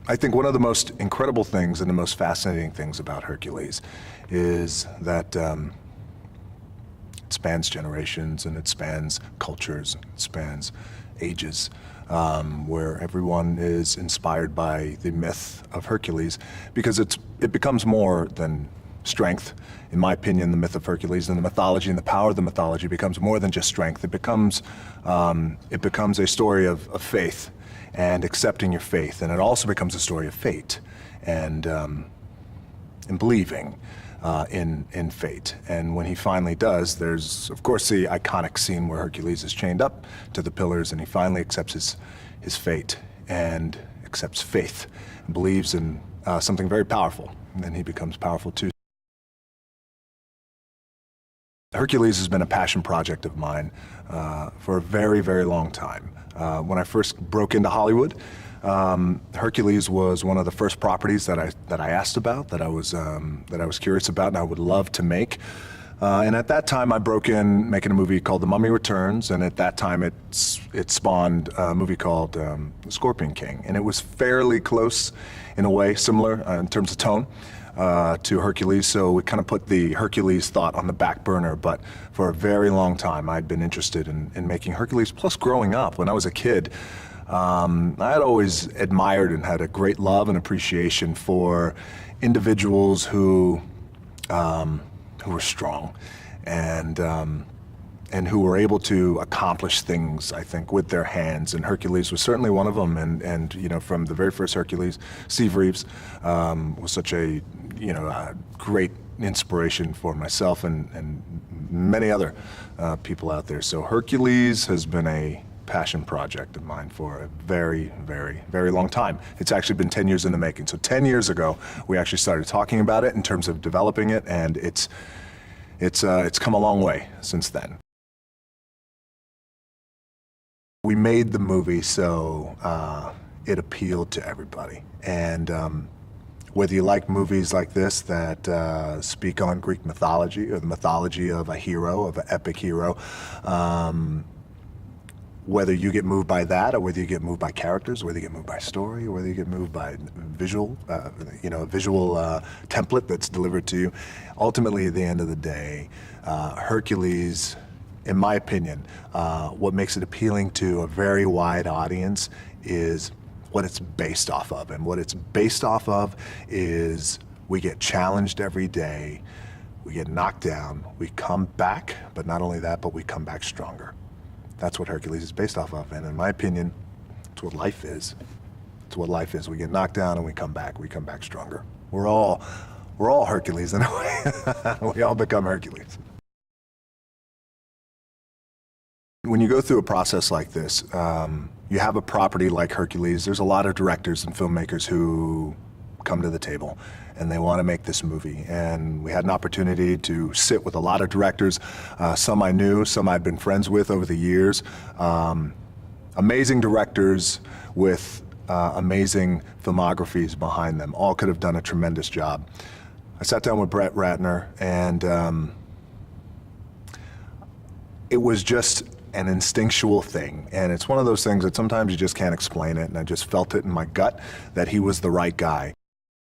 I think one of the most incredible things and the most fascinating things about Hercules is that it spans generations and it spans cultures, and it spans ages, where everyone is inspired by the myth of Hercules, because it becomes more than strength. In my opinion, the myth of Hercules and the mythology and the power of the mythology becomes more than just strength. It becomes a story of faith and accepting your faith, and it also becomes a story of fate and believing in fate. And when he finally does, there's of course the iconic scene where Hercules is chained up to the pillars, and he finally accepts his fate and accepts faith and believes in something very powerful, and then he becomes powerful too. Hercules has been a passion project of mine for a very, very long time. When I first broke into Hollywood, Hercules was one of the first properties that I asked about, that I was curious about, and I would love to make. And at that time, I broke in making a movie called The Mummy Returns, and at that time, it spawned a movie called The Scorpion King, and it was fairly close, in a way, similar in terms of tone. To Hercules, so we kind of put the Hercules thought on the back burner, but for a very long time I'd been interested in making Hercules. Plus, growing up, when I was a kid, I had always admired and had a great love and appreciation for individuals who were strong and who were able to accomplish things, I think, with their hands. And Hercules was certainly one of them. And you know, from the very first Hercules, Steve Reeves was such a great inspiration for myself and many other people out there. So Hercules has been a passion project of mine for a very, very, very long time. It's actually been 10 years in the making. So 10 years ago, we actually started talking about it in terms of developing it, and it's come a long way since then. We made the movie so it appealed to everybody, and whether you like movies like this that speak on Greek mythology or the mythology of a hero, of an epic hero, whether you get moved by that, or whether you get moved by characters, whether you get moved by story, or whether you get moved by visual, a visual template that's delivered to you, ultimately at the end of the day, Hercules, in my opinion, what makes it appealing to a very wide audience is what it's based off of. And what it's based off of is we get challenged every day, we get knocked down, we come back, but not only that, but we come back stronger. That's what Hercules is based off of. And in my opinion, it's what life is. It's what life is. We get knocked down and we come back stronger. We're all Hercules in a way. We all become Hercules. When you go through a process like this, you have a property like Hercules, there's a lot of directors and filmmakers who come to the table and they want to make this movie. And we had an opportunity to sit with a lot of directors, some I knew, some I'd been friends with over the years. Amazing directors with amazing filmographies behind them. All could have done a tremendous job. I sat down with Brett Ratner, and it was just an instinctual thing, and it's one of those things that sometimes you just can't explain it, and I just felt it in my gut that he was the right guy.